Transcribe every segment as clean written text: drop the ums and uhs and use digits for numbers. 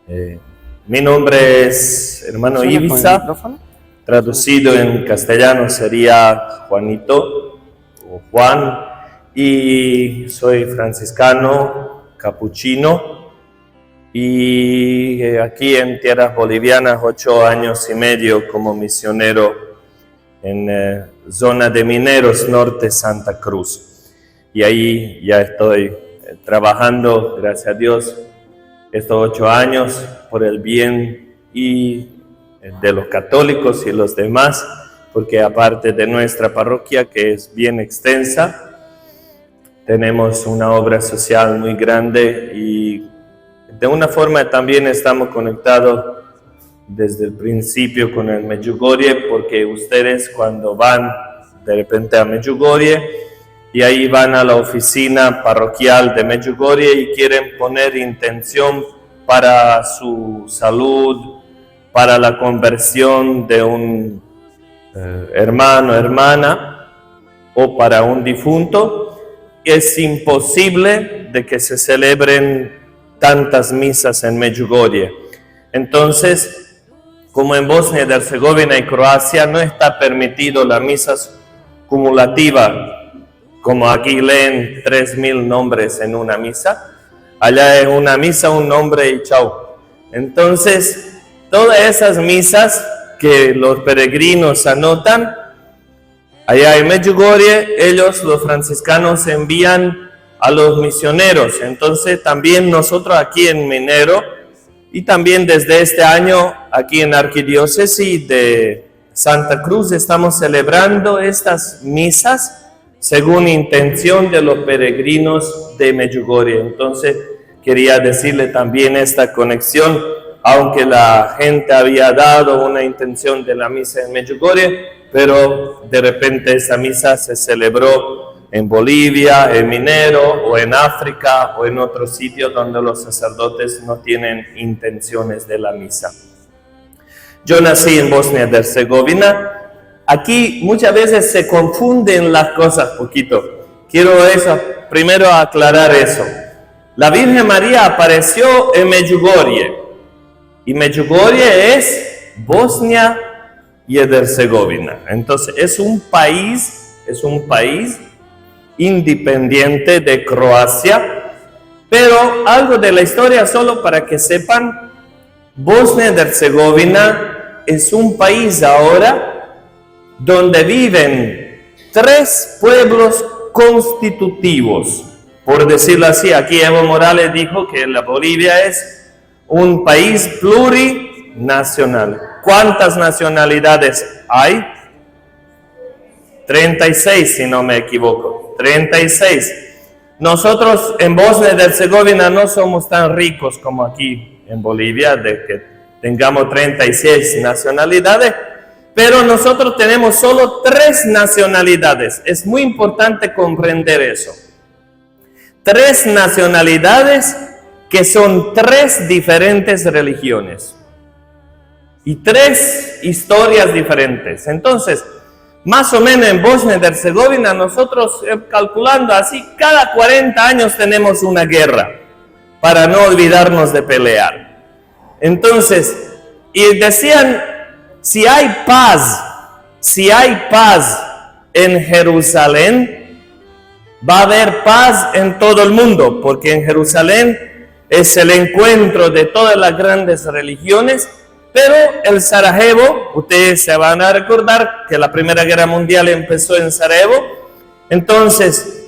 Eh, Mi nombre es hermano Ibiza, traducido en castellano sería Juanito o Juan, y soy franciscano, capuchino, y aquí en tierras bolivianas 8 años y medio como misionero en zona de Mineros Norte, Santa Cruz. Y ahí ya estoy trabajando, gracias a Dios, estos 8 años por el bien y de los católicos y los demás, porque aparte de nuestra parroquia, que es bien extensa, tenemos una obra social muy grande y de una forma también estamos conectados desde el principio con el Medjugorje, porque ustedes cuando van de repente a Medjugorje y ahí van a la oficina parroquial de Medjugorje y quieren poner intención para su salud, para la conversión de un hermano, hermana, o para un difunto, es imposible de que se celebren tantas misas en Medjugorje. Entonces, como en Bosnia y Herzegovina y Croacia no está permitido la misa cumulativa, como aquí leen 3.000 nombres en una misa, allá es una misa, un nombre y chao. Entonces, todas esas misas que los peregrinos anotan, allá en Medjugorje, ellos, los franciscanos, envían a los misioneros. Entonces, también nosotros aquí en Minero, y también desde este año, aquí en la Arquidiócesis de Santa Cruz, estamos celebrando estas misas según intención de los peregrinos de Medjugorje. Entonces, quería decirle también esta conexión, aunque la gente había dado una intención de la misa en Medjugorje, pero de repente esa misa se celebró en Bolivia, en Minero, o en África, o en otro sitio donde los sacerdotes no tienen intenciones de la misa. Yo nací en Bosnia y Herzegovina. Aquí muchas veces se confunden las cosas poquito. Quiero primero aclarar eso. La Virgen María apareció en Medjugorje, y Medjugorje es Bosnia y Herzegovina. Entonces es un país independiente de Croacia, pero algo de la historia solo para que sepan: Bosnia y Herzegovina es un país ahora donde viven 3 pueblos constitutivos, por decirlo así. Aquí Evo Morales dijo que la Bolivia es un país plurinacional. ¿Cuántas nacionalidades hay? 36, si no me equivoco. 36. Nosotros en Bosnia y Herzegovina no somos tan ricos como aquí en Bolivia, de que tengamos 36 nacionalidades, pero nosotros tenemos solo 3 nacionalidades. Es muy importante comprender eso. 3 nacionalidades que son 3 diferentes religiones y 3 historias diferentes. Entonces, más o menos en Bosnia y Herzegovina, nosotros calculando así, cada 40 años tenemos una guerra, para no olvidarnos de pelear. Entonces, y decían, si hay paz en Jerusalén, va a haber paz en todo el mundo, porque en Jerusalén es el encuentro de todas las grandes religiones. Pero el Sarajevo, ustedes se van a recordar que la Primera Guerra Mundial empezó en Sarajevo. Entonces,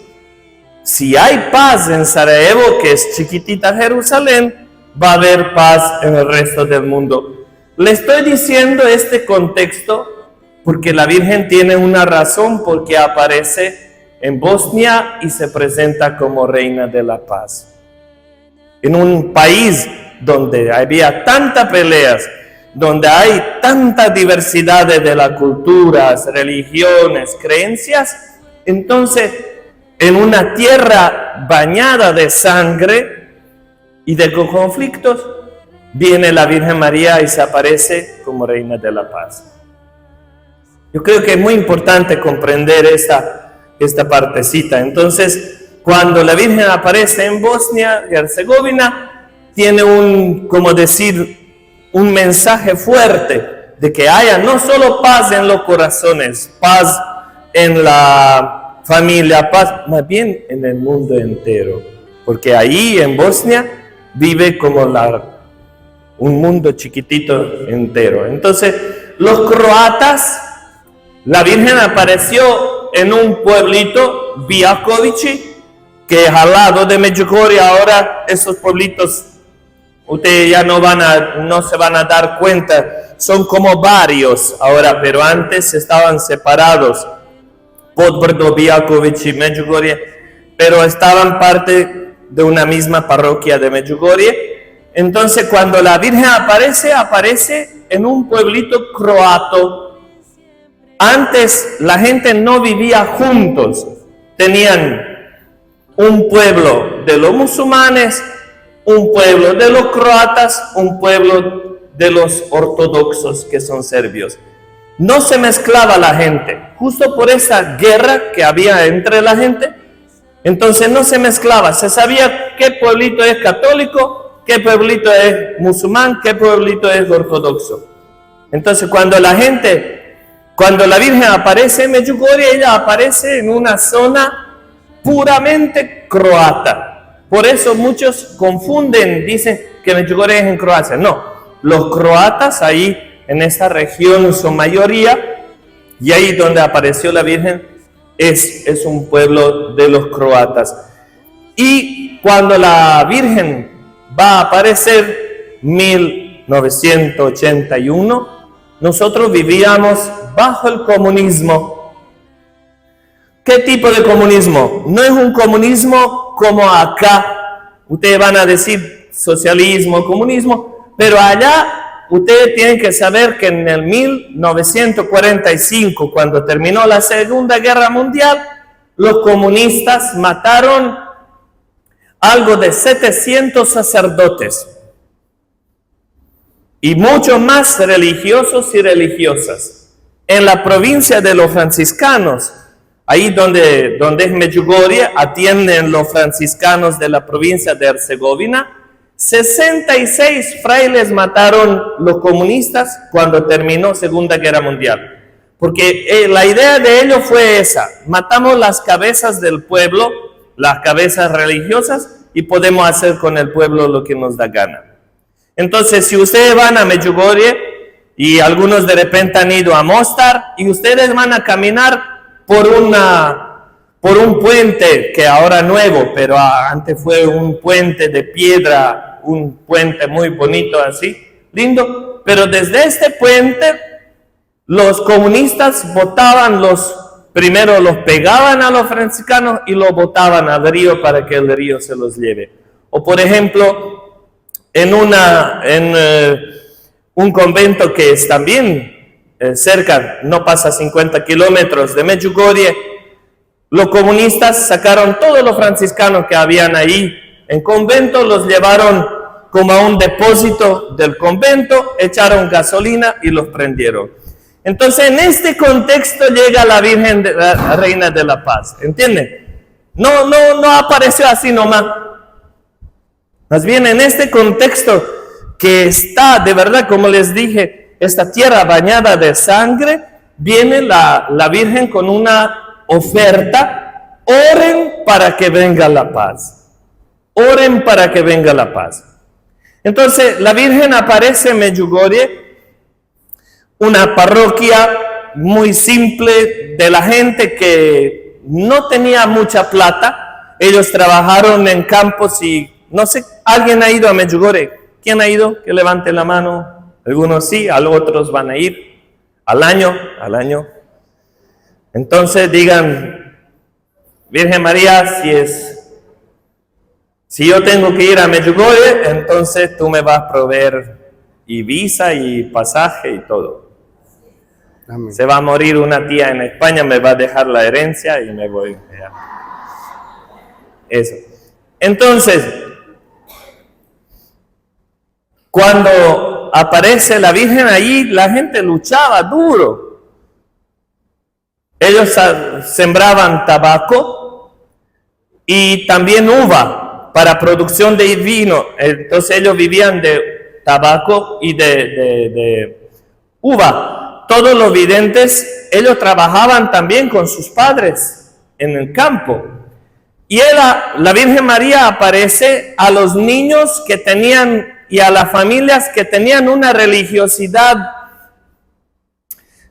si hay paz en Sarajevo, que es chiquitita Jerusalén, va a haber paz en el resto del mundo. Le estoy diciendo este contexto porque la Virgen tiene una razón porque aparece en Bosnia y se presenta como reina de la paz. En un país donde había tantas peleas, donde hay tanta diversidad de las culturas, religiones, creencias, entonces en una tierra bañada de sangre y de conflictos, viene la Virgen María y se aparece como reina de la paz. Yo creo que es muy importante comprender esta partecita. Entonces, cuando la Virgen aparece en Bosnia y Herzegovina, tiene un mensaje fuerte de que haya no solo paz en los corazones, paz en la familia, paz más bien en el mundo entero. Porque ahí en Bosnia vive como un mundo chiquitito entero. Entonces, los croatas, la Virgen apareció en un pueblito, Biakovići, que es al lado de Medjugorje. Ahora esos pueblitos, ustedes ya no se van a dar cuenta, son como varios ahora, pero antes estaban separados, Podbrdo, Biakovići y Medjugorje, pero estaban parte de una misma parroquia de Medjugorje. Entonces cuando la Virgen aparece en un pueblito croato. Antes la gente no vivía juntos, tenían un pueblo de los musulmanes, un pueblo de los croatas, un pueblo de los ortodoxos que son serbios. No se mezclaba la gente, justo por esa guerra que había entre la gente. Entonces no se mezclaba, se sabía qué pueblito es católico, qué pueblito es musulmán, qué pueblito es ortodoxo. Entonces cuando la Virgen aparece en Medjugorje, ella aparece en una zona puramente croata. Por eso muchos confunden, dicen que Medjugorje es en Croacia. No, los croatas ahí en esta región son mayoría, y ahí donde apareció la Virgen es un pueblo de los croatas. Y cuando la Virgen va a aparecer 1981, nosotros vivíamos bajo el comunismo. ¿Qué tipo de comunismo? No es un comunismo como acá. Ustedes van a decir socialismo, comunismo, pero allá ustedes tienen que saber que en el 1945, cuando terminó la Segunda Guerra Mundial, los comunistas mataron algo de 700 sacerdotes y muchos más religiosos y religiosas. En la provincia de los franciscanos, ahí donde es Medjugorje, atienden los franciscanos de la provincia de Herzegovina. 66 frailes mataron los comunistas cuando terminó Segunda Guerra Mundial. Porque la idea de ellos fue esa: matamos las cabezas del pueblo, las cabezas religiosas, y podemos hacer con el pueblo lo que nos da gana. Entonces, si ustedes van a Medjugorje, y algunos de repente han ido a Mostar, y ustedes van a caminar por un puente que ahora nuevo, pero antes fue un puente de piedra, un puente muy bonito así, lindo, pero desde este puente los comunistas primero los pegaban a los franciscanos y los botaban al río para que el río se los lleve. O por ejemplo, en un convento que es también cerca, no pasa 50 kilómetros de Medjugorje, los comunistas sacaron todos los franciscanos que habían ahí en convento, los llevaron como a un depósito del convento, echaron gasolina y los prendieron. Entonces, en este contexto llega la Virgen, la Reina de la Paz, ¿entienden? No apareció así nomás. Más bien en este contexto que está, de verdad, como les dije, esta tierra bañada de sangre, viene la Virgen con una oferta: oren para que venga la paz. Oren para que venga la paz. Entonces, la Virgen aparece en Medjugorje, una parroquia muy simple de la gente que no tenía mucha plata. Ellos trabajaron en campos y no sé, ¿alguien ha ido a Medjugorje? ¿Quién ha ido? Que levante la mano. Algunos sí, otros van a ir al año. Entonces digan: Virgen María, si yo tengo que ir a Medjugorje, entonces tú me vas a proveer y visa y pasaje y todo. Amén. Se va a morir una tía en España, me va a dejar la herencia y me voy. Eso. Entonces, cuando aparece la Virgen allí, la gente luchaba duro. Ellos sembraban tabaco y también uva, para producción de vino. Entonces ellos vivían de tabaco y de uva. Todos los videntes, ellos trabajaban también con sus padres en el campo. Y la Virgen María aparece a los niños que tenían y a las familias que tenían una religiosidad,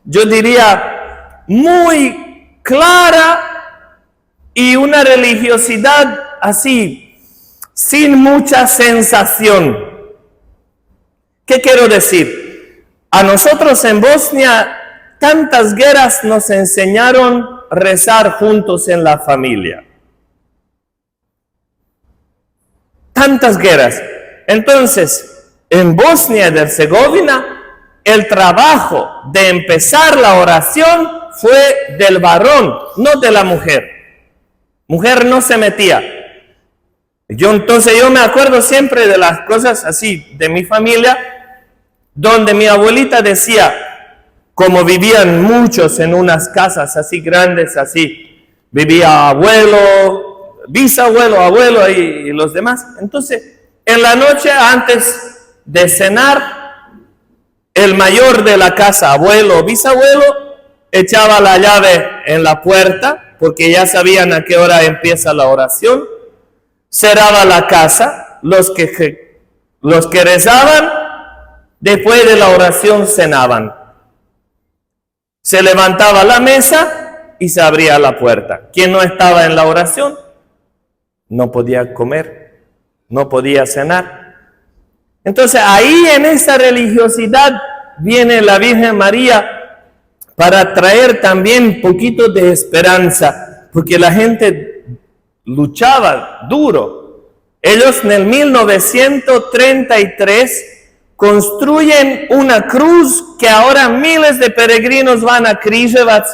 yo diría, muy clara y una religiosidad así, sin mucha sensación. ¿Qué quiero decir? A nosotros en Bosnia, tantas guerras nos enseñaron a rezar juntos en la familia. Tantas guerras. Entonces, en Bosnia y Herzegovina, el trabajo de empezar la oración fue del varón, no de la mujer. Mujer no se metía. Entonces yo me acuerdo siempre de las cosas así, de mi familia, donde mi abuelita decía, como vivían muchos en unas casas así grandes, así, vivía abuelo, bisabuelo, abuelo y los demás. Entonces, en la noche antes de cenar, el mayor de la casa, abuelo o bisabuelo, echaba la llave en la puerta, porque ya sabían a qué hora empieza la oración, cerraba la casa, los que rezaban, después de la oración cenaban. Se levantaba la mesa y se abría la puerta. Quien no estaba en la oración no podía comer, no podía cenar. Entonces ahí en esa religiosidad viene la Virgen María para traer también un poquito de esperanza, porque la gente luchaba duro. Ellos en el 1933 construyen una cruz que ahora miles de peregrinos van a Križevac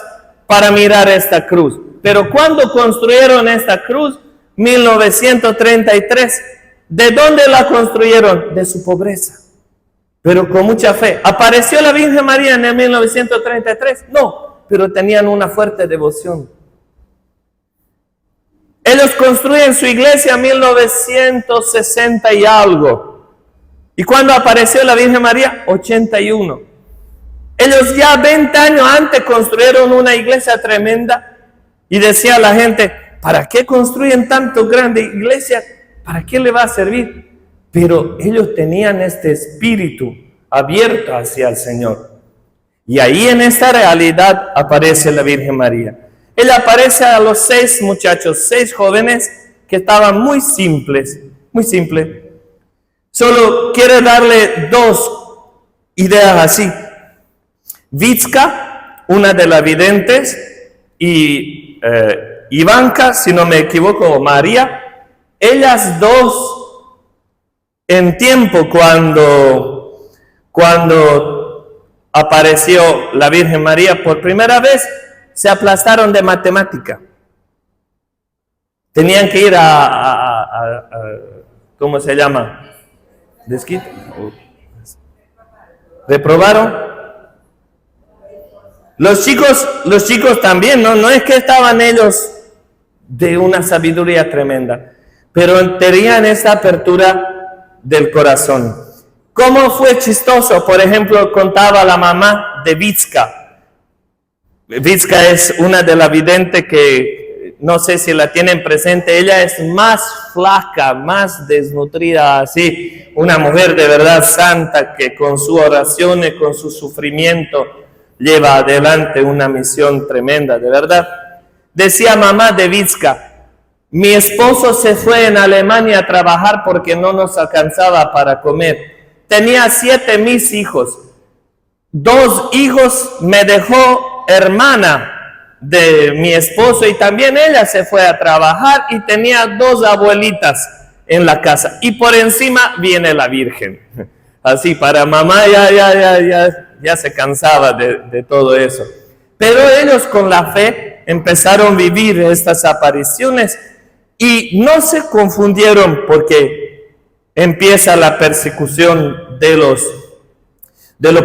para mirar esta cruz. Pero cuando construyeron esta cruz, 1933, ¿de dónde la construyeron? De su pobreza, pero con mucha fe. ¿Apareció la Virgen María en el 1933? No, pero tenían una fuerte devoción. Ellos construyen su iglesia en 1960 y algo. ¿Y cuándo apareció la Virgen María? 81. Ellos ya 20 años antes construyeron una iglesia tremenda y decía la gente, ¿para qué construyen tanto grande iglesia? ¿Para qué le va a servir? Pero ellos tenían este espíritu abierto hacia el Señor. Y ahí en esta realidad aparece la Virgen María. Ella aparece a los 6 muchachos, 6 jóvenes que estaban muy simples. Solo quiero darle 2 ideas así. Vicka, una de las videntes, y Ivanka, si no me equivoco, María, ellas dos en tiempo cuando apareció la Virgen María por primera vez, se aplastaron de matemática. Tenían que ir ¿cómo se llama? ¿Desquite? ¿Reprobaron? Los chicos también, no es que estaban ellos de una sabiduría tremenda, pero tenían esta apertura del corazón. ¿Cómo fue chistoso? Por ejemplo, contaba la mamá de Vicka. Vicka es una de las videntes que no sé si la tienen presente. Ella es más flaca, más desnutrida, así. Una mujer de verdad santa que con su oración y con su sufrimiento lleva adelante una misión tremenda, de verdad. Decía mamá de Vicka, mi esposo se fue en Alemania a trabajar porque no nos alcanzaba para comer. Tenía 7 mis hijos. 2 hijos me dejó hermana de mi esposo y también ella se fue a trabajar y tenía 2 abuelitas en la casa. Y por encima viene la Virgen. Así, para mamá ya se cansaba de todo eso. Pero ellos con la fe empezaron a vivir estas apariciones y no se confundieron porque empieza la persecución de los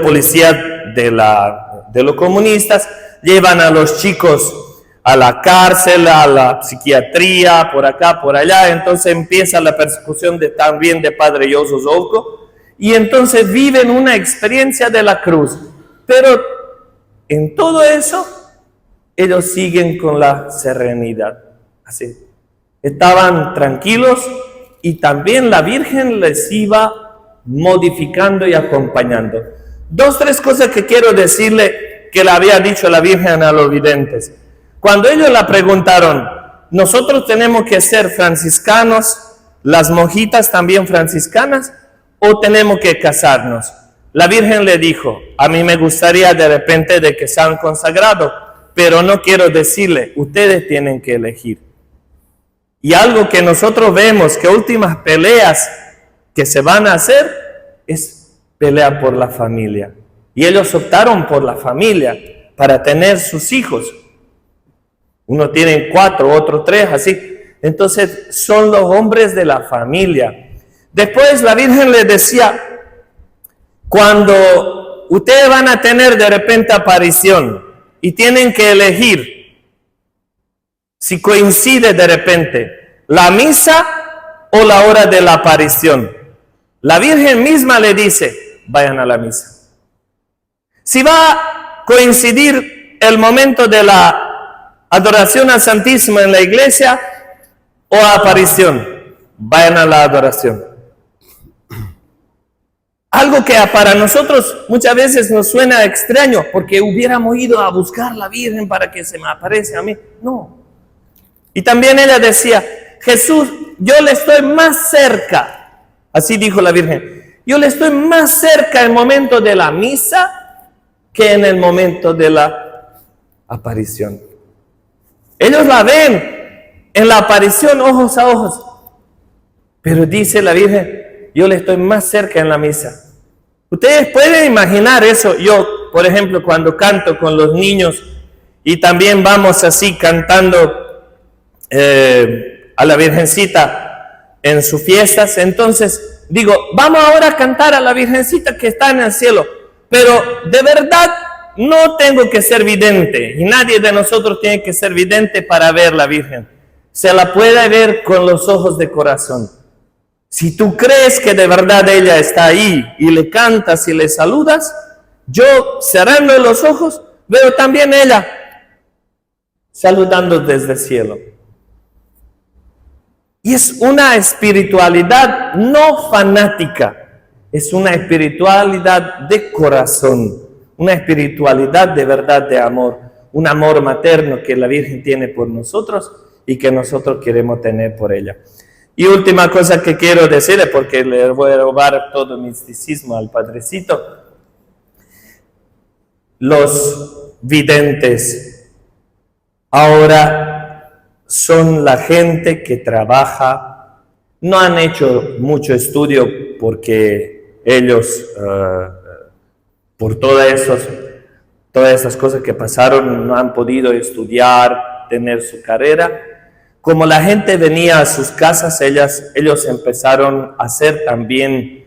policías, de los comunistas, llevan a los chicos a la cárcel, a la psiquiatría, por acá, por allá. Entonces empieza la persecución también de Padre Yoso Zovko, y entonces viven una experiencia de la cruz. Pero en todo eso, ellos siguen con la serenidad. Así, estaban tranquilos, y también la Virgen les iba modificando y acompañando. 2, 3 cosas que quiero decirle que le había dicho la Virgen a los videntes. Cuando ellos la preguntaron, ¿nosotros tenemos que ser franciscanos, las monjitas también franciscanas, o tenemos que casarnos? La Virgen le dijo, a mí me gustaría de repente de que sean consagrados, pero no quiero decirle, ustedes tienen que elegir. Y algo que nosotros vemos, que últimas peleas que se van a hacer, es pelea por la familia. Y ellos optaron por la familia para tener sus hijos. Uno tiene 4, otro 3, así. Entonces son los hombres de la familia. Después la Virgen les decía, cuando ustedes van a tener de repente aparición y tienen que elegir, si coincide de repente la misa o la hora de la aparición, la Virgen misma le dice, vayan a la misa. Si va a coincidir el momento de la adoración al Santísimo en la iglesia o aparición, vayan a la adoración. Algo que para nosotros muchas veces nos suena extraño, porque hubiéramos ido a buscar a la Virgen para que se me aparezca a mí. No. Y también ella decía, Jesús, yo le estoy más cerca, así dijo la Virgen, yo le estoy más cerca en el momento de la misa que en el momento de la aparición. Ellos la ven en la aparición ojos a ojos, pero dice la Virgen, yo le estoy más cerca en la misa. Ustedes pueden imaginar eso. Yo, por ejemplo, cuando canto con los niños y también vamos así cantando a la Virgencita en sus fiestas, entonces digo, vamos ahora a cantar a la Virgencita que está en el cielo, pero de verdad no tengo que ser vidente, y nadie de nosotros tiene que ser vidente para ver la Virgen. Se la puede ver con los ojos de corazón. Si tú crees que de verdad ella está ahí y le cantas y le saludas, yo cerrando los ojos veo también ella saludando desde el cielo. Y es una espiritualidad no fanática, es una espiritualidad de corazón, una espiritualidad de verdad de amor, un amor materno que la Virgen tiene por nosotros y que nosotros queremos tener por ella. Y última cosa que quiero decirle, porque le voy a robar todo misticismo al Padrecito. Los videntes ahora son la gente que trabaja, no han hecho mucho estudio porque ellos, por todas esas cosas que pasaron, no han podido estudiar, tener su carrera. Como la gente venía a sus casas, ellos empezaron a hacer también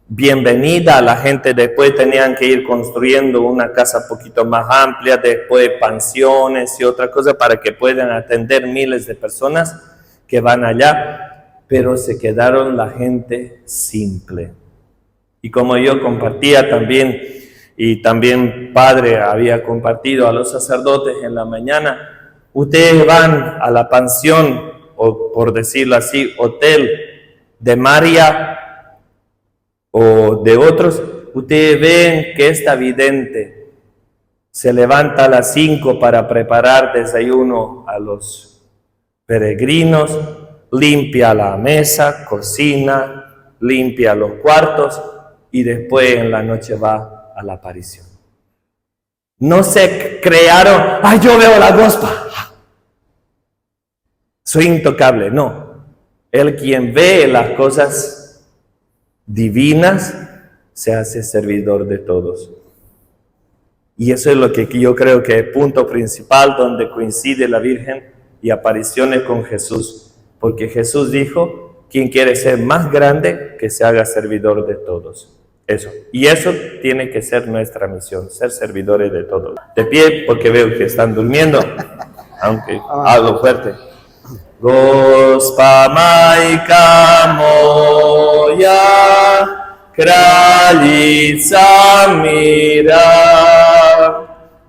bienvenida a la gente. Después tenían que ir construyendo una casa un poquito más amplia, después pensiones y otra cosa para que puedan atender miles de personas que van allá, pero se quedaron la gente simple. Y como yo compartía también, y también Padre había compartido a los sacerdotes en la mañana, ustedes van a la pensión, o por decirlo así, hotel de María o de otros, ustedes ven que esta vidente se levanta a las 5 para preparar desayuno a los peregrinos, limpia la mesa, cocina, limpia los cuartos y después en la noche va a la aparición. No se crearon, ¡ay, yo veo la gospa! Soy intocable. No. El quien ve las cosas divinas se hace servidor de todos. Y eso es lo que yo creo que es el punto principal donde coincide la Virgen y apariciones con Jesús. Porque Jesús dijo, quien quiere ser más grande, que se haga servidor de todos. Eso. Y eso tiene que ser nuestra misión, ser servidores de todos. De pie, porque veo que están durmiendo. aunque algo fuerte. Gospa Maika moja, kraljica mira.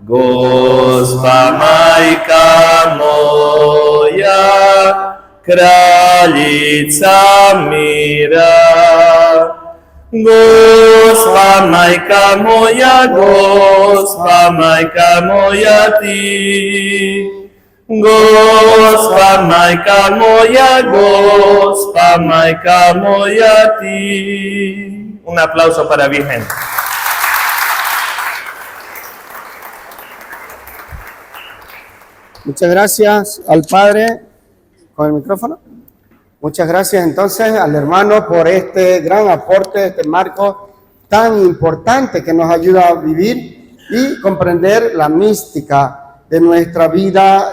Gospa Maika moja, kraljica mira. Gospa Majka moja ti. Gospa Majka moja ti. Un aplauso para Virgen. Muchas gracias al Padre. ¿Con el micrófono? Muchas gracias entonces al hermano por este gran aporte, este marco tan importante que nos ayuda a vivir y comprender la mística de nuestra vida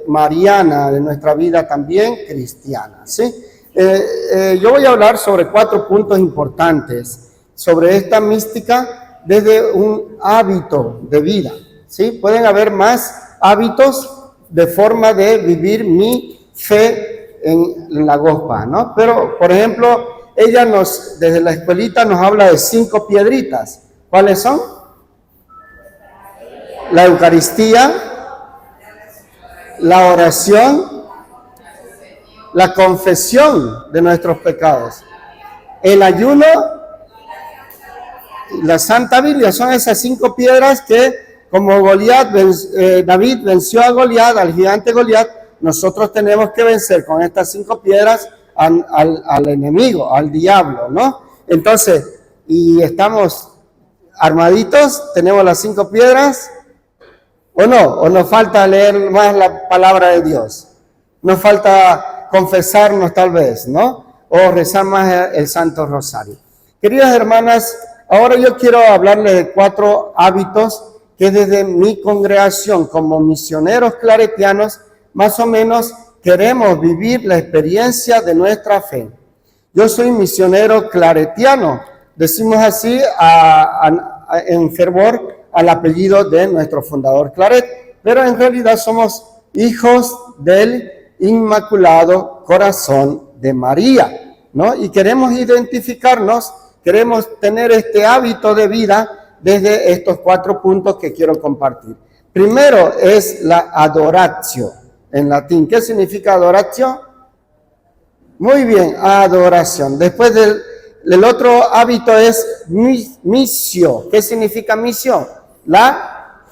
mariana, de nuestra vida también cristiana, ¿sí? Yo voy a hablar sobre 4 puntos importantes sobre esta mística desde un hábito de vida, ¿sí? Pueden haber más hábitos de forma de vivir mi fe en la Gospa, ¿no? Pero, por ejemplo, ella desde la escuelita nos habla de 5 piedritas. ¿Cuáles son? La Eucaristía, la oración, la confesión de nuestros pecados, el ayuno, la Santa Biblia. Son esas 5 piedras que, como David venció a Goliat, al gigante Goliat, nosotros tenemos que vencer con estas 5 piedras al enemigo, al diablo, ¿no? Entonces, y estamos armaditos, tenemos las 5 piedras, ¿o no? ¿O nos falta leer más la palabra de Dios? Nos falta confesarnos tal vez, ¿no? O rezar más el Santo Rosario. Queridas hermanas, ahora yo quiero hablarles de 4 hábitos que desde mi congregación como misioneros claretianos más o menos queremos vivir la experiencia de nuestra fe. Yo soy misionero claretiano, decimos así en fervor al apellido de nuestro fundador Claret, pero en realidad somos hijos del Inmaculado Corazón de María, ¿no? Y queremos identificarnos, queremos tener este hábito de vida desde estos 4 puntos que quiero compartir. Primero es la adoratio. En latín, ¿qué significa adoratio? Muy bien, adoración. Después el otro hábito es misio. ¿Qué significa misión? La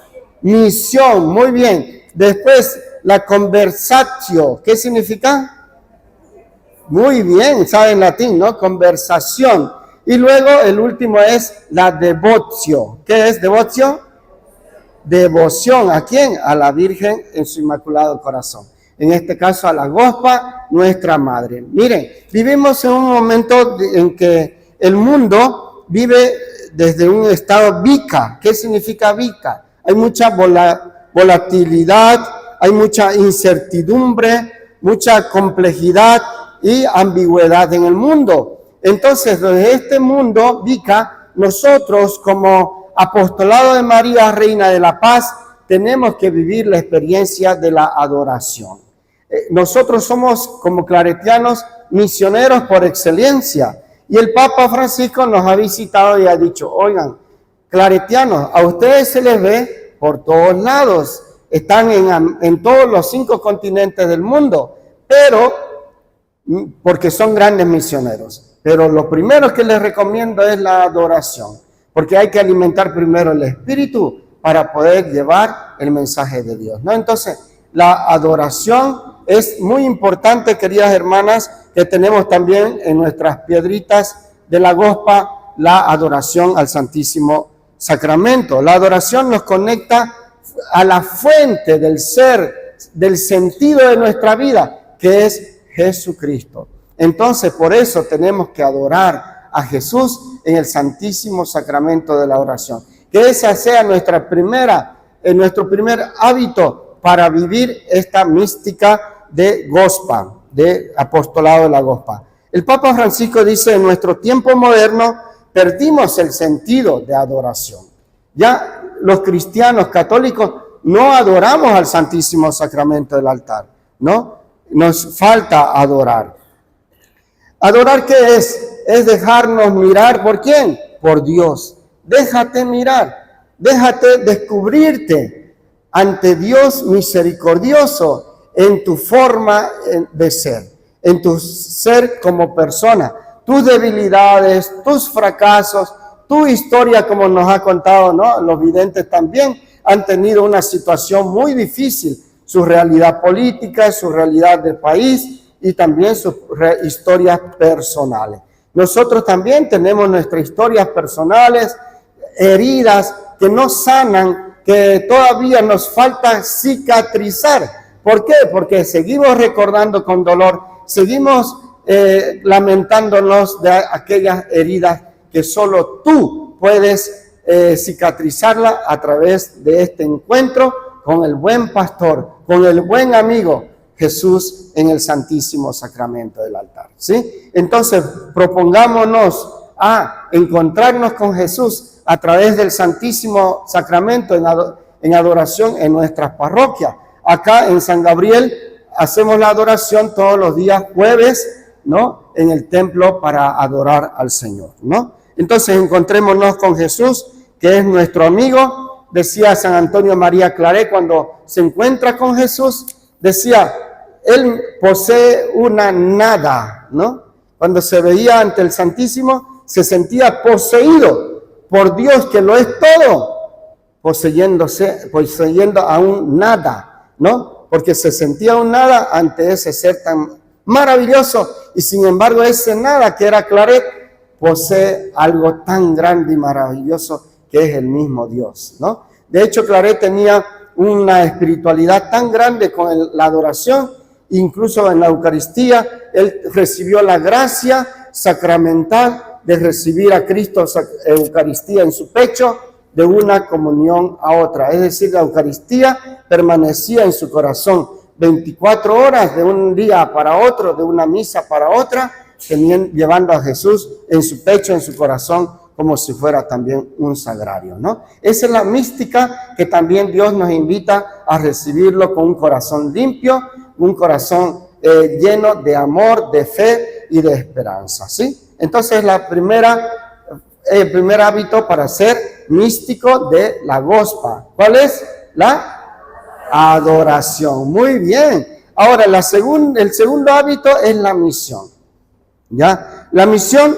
misión, muy bien. Después la conversatio. ¿Qué significa? Muy bien, saben latín, ¿no? Conversación. Y luego el último es la devotio. ¿Qué es devotio? Devoción. ¿A quién? A la Virgen en su Inmaculado Corazón. En este caso a la Gospa, nuestra Madre. Miren, vivimos en un momento en que el mundo vive desde un estado vica. ¿Qué significa vica? Hay mucha volatilidad, hay mucha incertidumbre, mucha complejidad y ambigüedad en el mundo. Entonces, desde este mundo vica, nosotros como Apostolado de María, Reina de la Paz, tenemos que vivir la experiencia de la adoración. Nosotros somos, como claretianos, misioneros por excelencia. Y el Papa Francisco nos ha visitado y ha dicho, oigan, claretianos, a ustedes se les ve por todos lados. Están en todos los 5 continentes del mundo, pero porque son grandes misioneros. Pero lo primero que les recomiendo es la adoración. Porque hay que alimentar primero el espíritu para poder llevar el mensaje de Dios, ¿no? Entonces, la adoración es muy importante, queridas hermanas, que tenemos también en nuestras piedritas de la Gospa, la adoración al Santísimo Sacramento. La adoración nos conecta a la fuente del ser, del sentido de nuestra vida, que es Jesucristo. Entonces, por eso tenemos que adorar a Jesús en el Santísimo Sacramento de la oración. Que esa sea nuestro primer hábito para vivir esta mística de Gospa, de apostolado de la Gospa. El Papa Francisco dice, en nuestro tiempo moderno perdimos el sentido de adoración. Ya los cristianos católicos no adoramos al Santísimo Sacramento del altar, ¿no? Nos falta adorar. ¿Adorar qué es? Es dejarnos mirar, ¿por quién? Por Dios. Déjate mirar, déjate descubrirte ante Dios misericordioso en tu forma de ser, en tu ser como persona, tus debilidades, tus fracasos, tu historia, como nos ha contado, ¿no? Los videntes también han tenido una situación muy difícil, su realidad política, su realidad del país y también sus historias personales. Nosotros también tenemos nuestras historias personales, heridas que no sanan, que todavía nos falta cicatrizar. ¿Por qué? Porque seguimos recordando con dolor, seguimos lamentándonos de aquellas heridas que solo tú puedes cicatrizarla a través de este encuentro con el buen pastor, con el buen amigo Jesús en el Santísimo Sacramento del altar, ¿sí? Entonces, propongámonos a encontrarnos con Jesús a través del Santísimo Sacramento en adoración en nuestras parroquias. Acá en San Gabriel hacemos la adoración todos los días jueves, ¿no? En el templo para adorar al Señor, ¿no? Entonces encontrémonos con Jesús, que es nuestro amigo. Decía San Antonio María Claret, cuando se encuentra con Jesús, decía, él posee una nada, ¿no? Cuando se veía ante el Santísimo, se sentía poseído por Dios, que lo es todo, poseyendo a un nada, ¿no? Porque se sentía un nada ante ese ser tan maravilloso, y sin embargo ese nada que era Claret posee algo tan grande y maravilloso que es el mismo Dios, ¿no? De hecho, Claret tenía una espiritualidad tan grande con la adoración, incluso en la Eucaristía, él recibió la gracia sacramental de recibir a Cristo Eucaristía en su pecho, de una comunión a otra. Es decir, la Eucaristía permanecía en su corazón 24 horas, de un día para otro, de una misa para otra, llevando a Jesús en su pecho, en su corazón, como si fuera también un sagrario, ¿no? Esa es la mística que también Dios nos invita a recibirlo con un corazón limpio, un corazón lleno de amor, de fe y de esperanza, ¿sí? Entonces, el primer hábito para ser místico de la Gospa, ¿cuál es? La adoración. Muy bien. Ahora, el segundo hábito es la misión, ¿ya? La misión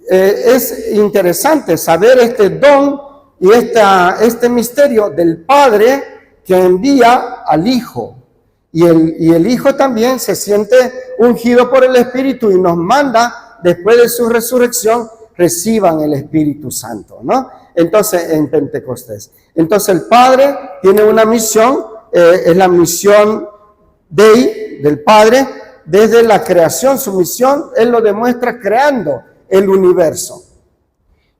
es interesante saber este don y este misterio del Padre que envía al Hijo. Y el Hijo también se siente ungido por el Espíritu y nos manda, después de su resurrección, reciban el Espíritu Santo, ¿no? Entonces, en Pentecostés. Entonces, el Padre tiene una misión, es la misión del Padre desde la creación. Su misión, Él lo demuestra creando el universo.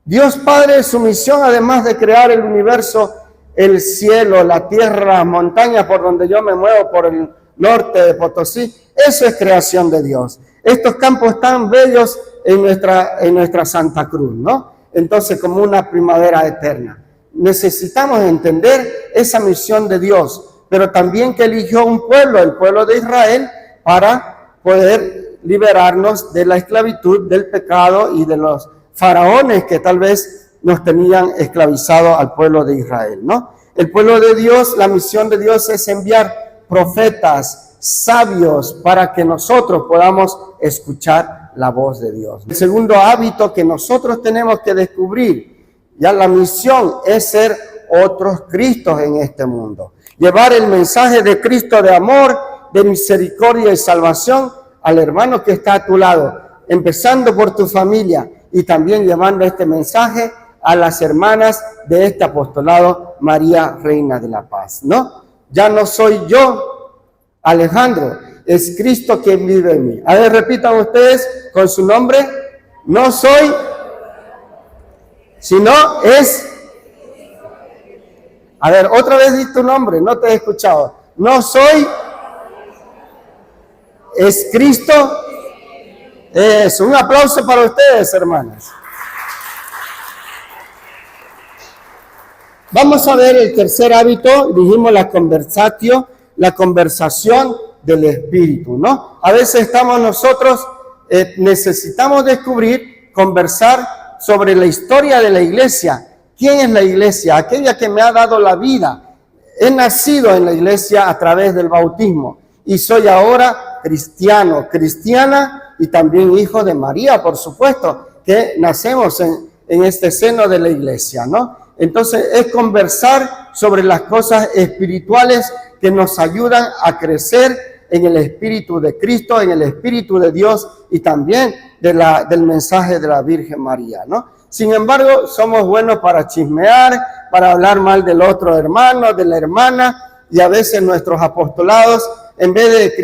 Dios Padre, su misión, además de crear el universo, el cielo, la tierra, las montañas por donde yo me muevo, por el norte de Potosí, eso es creación de Dios. Estos campos tan bellos en nuestra Santa Cruz, ¿no? Entonces, como una primavera eterna. Necesitamos entender esa misión de Dios, pero también que eligió un pueblo, el pueblo de Israel, para poder liberarnos de la esclavitud, del pecado y de los faraones que tal vez nos tenían esclavizado al pueblo de Israel, ¿no? El pueblo de Dios, la misión de Dios es enviar profetas, sabios, para que nosotros podamos escuchar la voz de Dios. El segundo hábito que nosotros tenemos que descubrir, ya la misión es ser otros Cristos en este mundo. Llevar el mensaje de Cristo de amor, de misericordia y salvación al hermano que está a tu lado, empezando por tu familia y también llevando este mensaje a las hermanas de este apostolado María, Reina de la Paz, ¿no? Ya no soy yo, Alejandro, es Cristo quien vive en mí. A ver, repitan ustedes con su nombre. No soy, sino es. A ver, otra vez di tu nombre, no te he escuchado. No soy, es Cristo. Eso, un aplauso para ustedes, hermanas. Vamos a ver el tercer hábito, dijimos la conversación del Espíritu, ¿no? A veces estamos nosotros, necesitamos descubrir, conversar sobre la historia de la iglesia. ¿Quién es la iglesia? Aquella que me ha dado la vida. He nacido en la iglesia a través del bautismo y soy ahora cristiano, cristiana y también hijo de María, por supuesto, que nacemos en este seno de la iglesia, ¿no? Entonces es conversar sobre las cosas espirituales que nos ayudan a crecer en el Espíritu de Cristo, en el Espíritu de Dios y también del mensaje de la Virgen María, ¿no? Sin embargo, somos buenos para chismear, para hablar mal del otro hermano, de la hermana, y a veces nuestros apostolados, en vez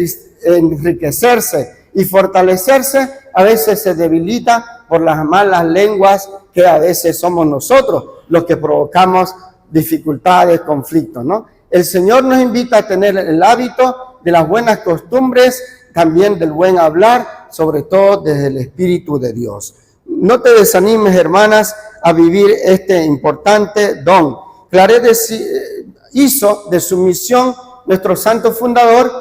de enriquecerse y fortalecerse, a veces se debilita por las malas lenguas que a veces somos nosotros los que provocamos dificultades, conflictos, ¿no? El Señor nos invita a tener el hábito de las buenas costumbres, también del buen hablar, sobre todo desde el Espíritu de Dios. No te desanimes, hermanas, a vivir este importante don. Claret hizo de su misión, nuestro santo fundador,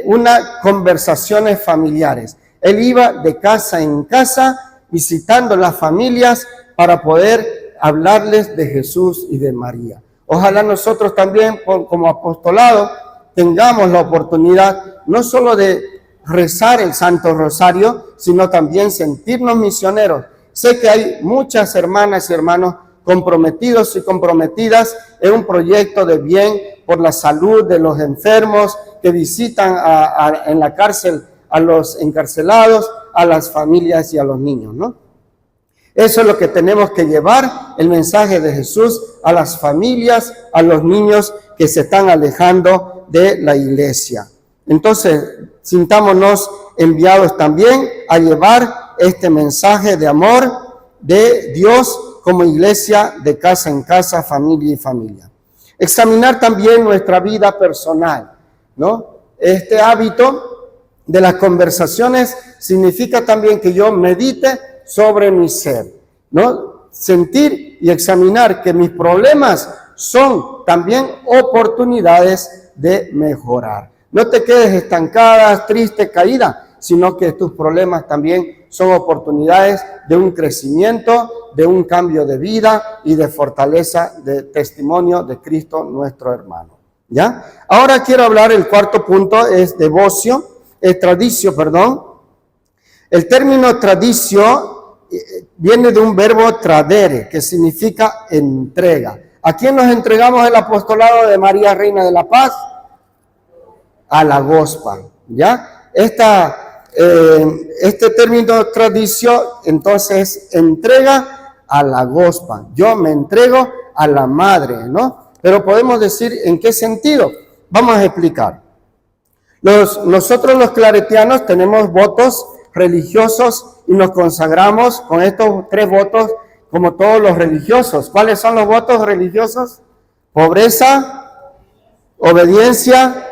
unas conversaciones familiares. Él iba de casa en casa visitando las familias para poder hablarles de Jesús y de María. Ojalá nosotros también, como apostolado, tengamos la oportunidad no solo de rezar el Santo Rosario, sino también sentirnos misioneros. Sé que hay muchas hermanas y hermanos comprometidos y comprometidas en un proyecto de bien por la salud de los enfermos, que visitan en la cárcel a los encarcelados, a las familias y a los niños, ¿no? Eso es lo que tenemos que llevar, el mensaje de Jesús a las familias, a los niños que se están alejando de la iglesia. Entonces, sintámonos enviados también a llevar este mensaje de amor de Dios como iglesia de casa en casa, familia y familia. Examinar también nuestra vida personal, ¿no? Este hábito de las conversaciones significa también que yo medite sobre mi ser, ¿no? Sentir y examinar que mis problemas son también oportunidades de mejorar. No te quedes estancada, triste, caída, sino que tus problemas también son oportunidades de un crecimiento, de un cambio de vida y de fortaleza, de testimonio de Cristo nuestro hermano. ¿Ya? Ahora quiero hablar, el cuarto punto es devocio, tradicio, perdón. El término tradicio viene de un verbo tradere, que significa entrega. ¿A quién nos entregamos el apostolado de María, Reina de la Paz? A la Gospa, ¿ya? Este término tradición, entonces, entrega a la Gospa. Yo me entrego a la Madre, ¿no? Pero podemos decir en qué sentido. Vamos a explicar. Nosotros los claretianos tenemos votos religiosos y nos consagramos con estos 3 votos como todos los religiosos. ¿Cuáles son los votos religiosos? Pobreza, obediencia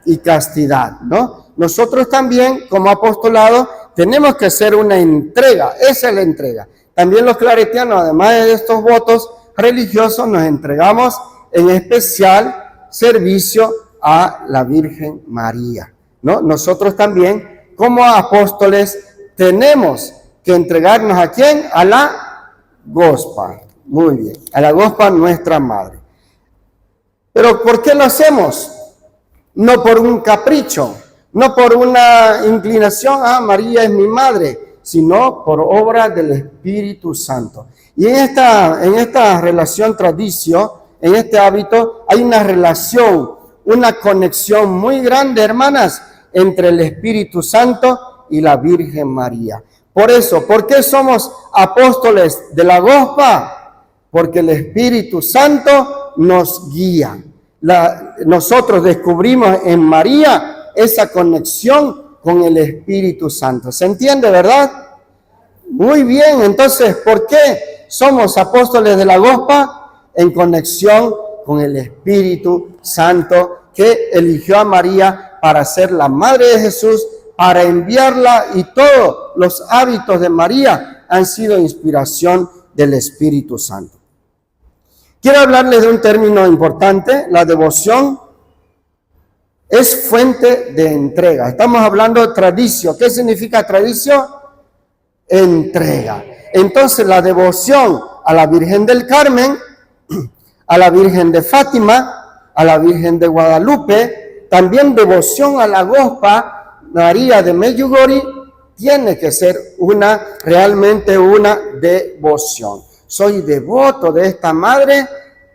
y castidad, ¿no? Nosotros también, como apostolado, tenemos que hacer una entrega. Esa es la entrega. También los claretianos, además de estos votos religiosos, nos entregamos en especial servicio a la Virgen María, ¿no? Nosotros también, como apóstoles, tenemos que entregarnos ¿a quién? A la Gospa. Muy bien, a la Gospa, nuestra Madre. Pero ¿por qué lo hacemos? No por un capricho, no por una inclinación, María es mi madre, sino por obra del Espíritu Santo. Y en esta relación tradición, en este hábito, hay una relación, una conexión muy grande, hermanas, entre el Espíritu Santo y la Virgen María. Por eso, ¿por qué somos apóstoles de la Gospa? Porque el Espíritu Santo nos guía. Nosotros descubrimos en María esa conexión con el Espíritu Santo. ¿Se entiende, verdad? Muy bien, entonces, ¿por qué somos apóstoles de la Gospa? En conexión con el Espíritu Santo que eligió a María para ser la Madre de Jesús, para enviarla, y todos los hábitos de María han sido inspiración del Espíritu Santo. Quiero hablarles de un término importante. La devoción es fuente de entrega. Estamos hablando de tradición. ¿Qué significa tradición? Entrega. Entonces, la devoción a la Virgen del Carmen, a la Virgen de Fátima, a la Virgen de Guadalupe, también devoción a la Gospa María de Medjugorje, tiene que ser realmente una devoción. Soy devoto de esta madre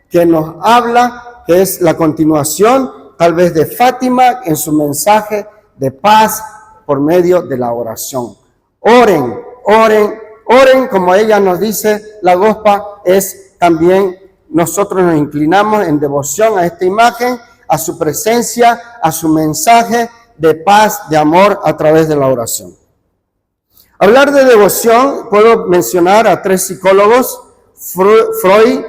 que nos habla, que es la continuación tal vez de Fátima en su mensaje de paz por medio de la oración. Oren, oren, oren, como ella nos dice, la Gospa es también, nosotros nos inclinamos en devoción a esta imagen, a su presencia, a su mensaje de paz, de amor a través de la oración. Hablar de devoción, puedo mencionar a 3 psicólogos, Freud,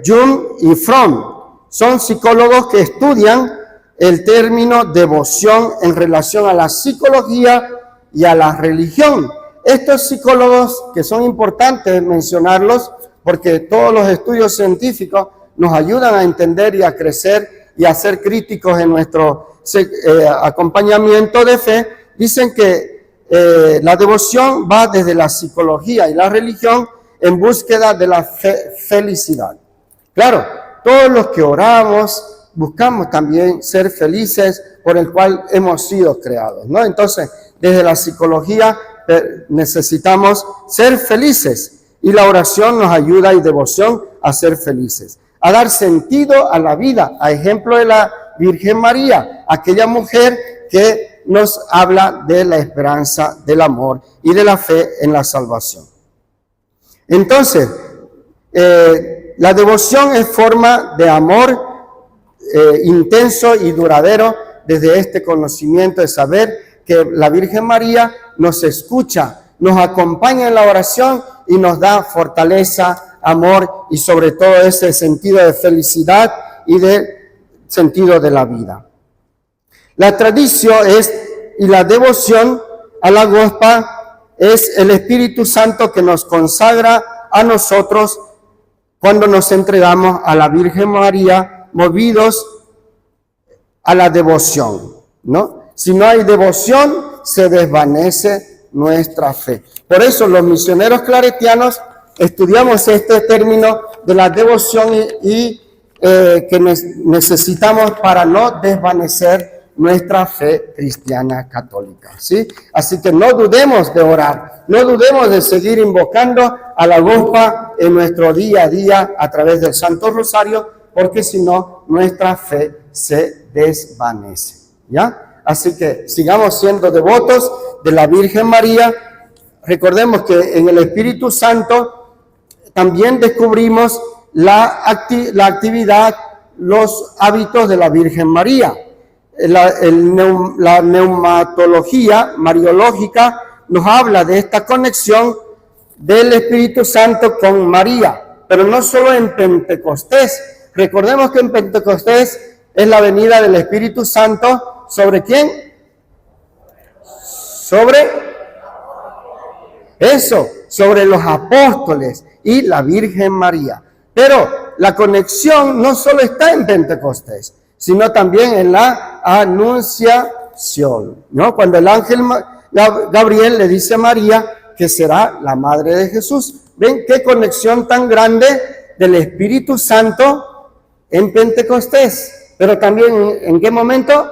Jung y Fromm. Son psicólogos que estudian el término devoción en relación a la psicología y a la religión. Estos psicólogos, que son importantes mencionarlos, porque todos los estudios científicos nos ayudan a entender y a crecer y a ser críticos en nuestro acompañamiento de fe, dicen que la devoción va desde la psicología y la religión en búsqueda de la felicidad. Claro, todos los que oramos buscamos también ser felices por el cual hemos sido creados, ¿no? Entonces, desde la psicología necesitamos ser felices y la oración nos ayuda y devoción a ser felices, a dar sentido a la vida, a ejemplo de la Virgen María, aquella mujer que nos habla de la esperanza, del amor y de la fe en la salvación. Entonces, la devoción es forma de amor intenso y duradero desde este conocimiento de saber que la Virgen María nos escucha, nos acompaña en la oración y nos da fortaleza, amor y sobre todo ese sentido de felicidad y de sentido de la vida. La tradición y la devoción a la Gospa es el Espíritu Santo que nos consagra a nosotros cuando nos entregamos a la Virgen María, movidos a la devoción, ¿no? Si no hay devoción, se desvanece nuestra fe. Por eso los misioneros claretianos estudiamos este término de la devoción y que necesitamos para no desvanecer nuestra fe cristiana católica, ¿sí? Así que no dudemos de orar, no dudemos de seguir invocando a la Gospa en nuestro día a día a través del Santo Rosario, porque si no, nuestra fe se desvanece, ¿ya? Así que sigamos siendo devotos de la Virgen María. Recordemos que en el Espíritu Santo también descubrimos la actividad, los hábitos de la Virgen María. La neumatología mariológica nos habla de esta conexión del Espíritu Santo con María, pero no solo en Pentecostés. Recordemos que en Pentecostés es la venida del Espíritu Santo, ¿sobre quién? Sobre los apóstoles y la Virgen María. Pero la conexión no solo está en Pentecostés, sino también en la Anunciación, ¿no? Cuando el ángel Gabriel le dice a María que será la madre de Jesús. ¿Ven qué conexión tan grande del Espíritu Santo en Pentecostés? Pero también, ¿en qué momento?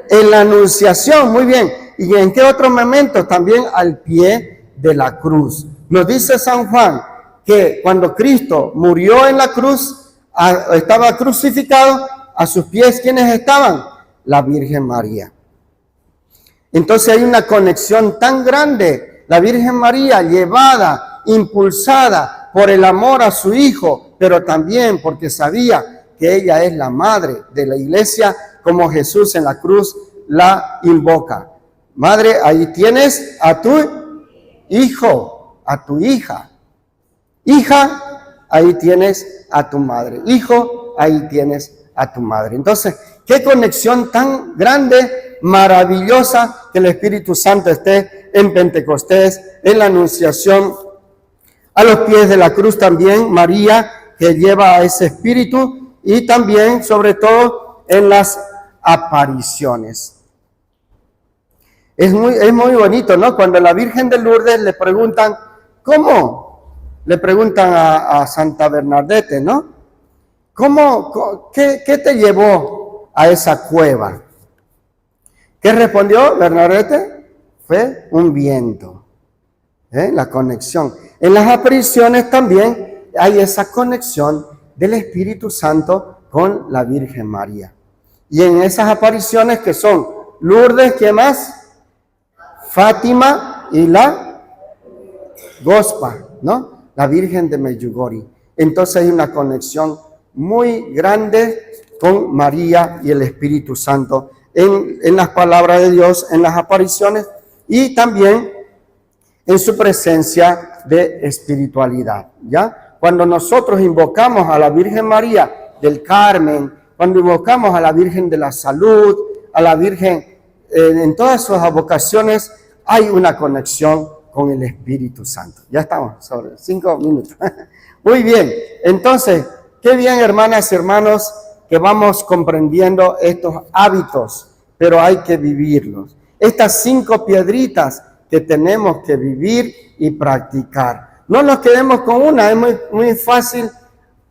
En la Anunciación, muy bien. ¿Y en qué otro momento? También al pie de la cruz. Nos dice San Juan que cuando Cristo murió en la cruz, estaba crucificado, a sus pies, ¿quiénes estaban? La Virgen María. Entonces hay una conexión tan grande. La Virgen María llevada, impulsada por el amor a su Hijo, pero también porque sabía que ella es la madre de la iglesia, como Jesús en la cruz la invoca. Madre, ahí tienes a tu hijo, a tu hija. Hija, ahí tienes a tu madre. Hijo, ahí tienes a tu madre. Entonces, qué conexión tan grande, maravillosa, que el Espíritu Santo esté en Pentecostés, en la Anunciación, A los pies de la cruz también María, que lleva a ese espíritu, y también, sobre todo, en las apariciones. Es muy bonito, ¿no? Cuando a la Virgen de Lourdes le preguntan, ¿cómo? Le preguntan a Santa Bernadette, ¿no? ¿Qué te llevó a esa cueva? ¿Qué respondió Bernadette? Fue un viento. La conexión. En las apariciones también hay esa conexión del Espíritu Santo con la Virgen María. Y en esas apariciones que son Lourdes, ¿qué más? Fátima y la Gospa, ¿no? La Virgen de Medjugorje. Entonces hay una conexión muy grande con María y el Espíritu Santo en las palabras de Dios, en las apariciones y también en su presencia de espiritualidad, ¿ya? Cuando nosotros invocamos a la Virgen María del Carmen, cuando invocamos a la Virgen de la Salud, a la Virgen, en todas sus vocaciones hay una conexión con el Espíritu Santo. Ya estamos, sobre 5 minutos. Muy bien, entonces, qué bien, hermanas y hermanos, que vamos comprendiendo estos hábitos, pero hay que vivirlos. Estas 5 piedritas que tenemos que vivir y practicar. No nos quedemos con una, es muy fácil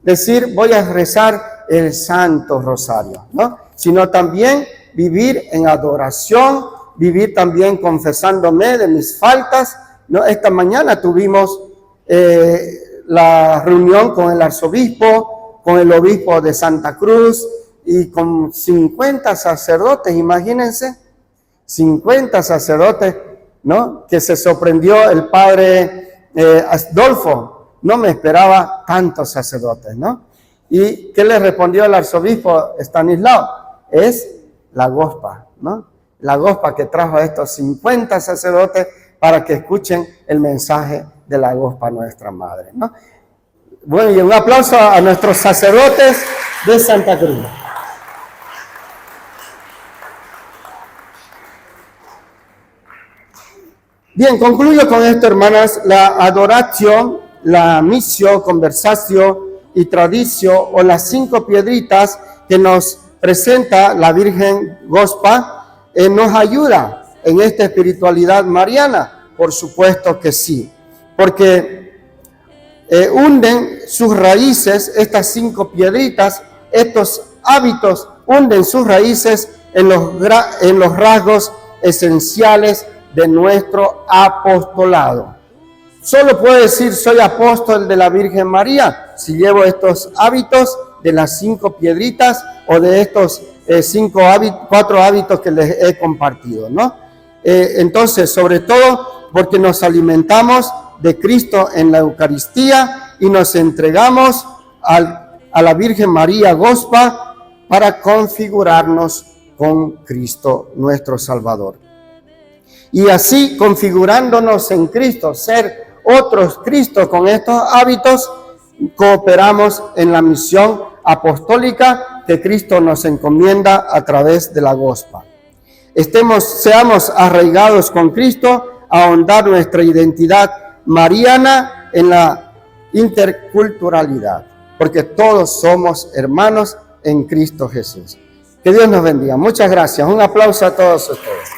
decir voy a rezar el Santo Rosario, ¿no? Sino también vivir en adoración, vivir también confesándome de mis faltas, ¿no? Esta mañana tuvimos la reunión con el arzobispo, con el obispo de Santa Cruz y con 50 sacerdotes, imagínense, 50 sacerdotes, ¿no? Que se sorprendió el padre Adolfo, no me esperaba tantos sacerdotes, ¿no? ¿Y qué le respondió el arzobispo Estanislao? Es la Gospa, ¿no? La Gospa que trajo a estos 50 sacerdotes para que escuchen el mensaje de la Gospa nuestra Madre, ¿no? Bueno, y un aplauso a nuestros sacerdotes de Santa Cruz. Bien, concluyo con esto, hermanas. La adoración, la missio, conversatio y tradicio, o las 5 piedritas que nos presenta la Virgen Gospa, nos ayuda en esta espiritualidad mariana. Por supuesto que sí, porque hunden sus raíces, estas 5 piedritas, estos hábitos hunden sus raíces en los rasgos esenciales de nuestro apostolado. Solo puedo decir soy apóstol de la Virgen María si llevo estos hábitos de las 5 piedritas o de estos 4 hábitos que les he compartido, ¿no? Entonces, sobre todo porque nos alimentamos de Cristo en la Eucaristía y nos entregamos a la Virgen María Gospa para configurarnos con Cristo nuestro Salvador. Y así, configurándonos en Cristo, ser otros Cristo con estos hábitos, cooperamos en la misión apostólica que Cristo nos encomienda a través de la Gospa. Seamos arraigados con Cristo, ahondar nuestra identidad mariana en la interculturalidad, porque todos somos hermanos en Cristo Jesús. Que Dios nos bendiga. Muchas gracias. Un aplauso a todos ustedes.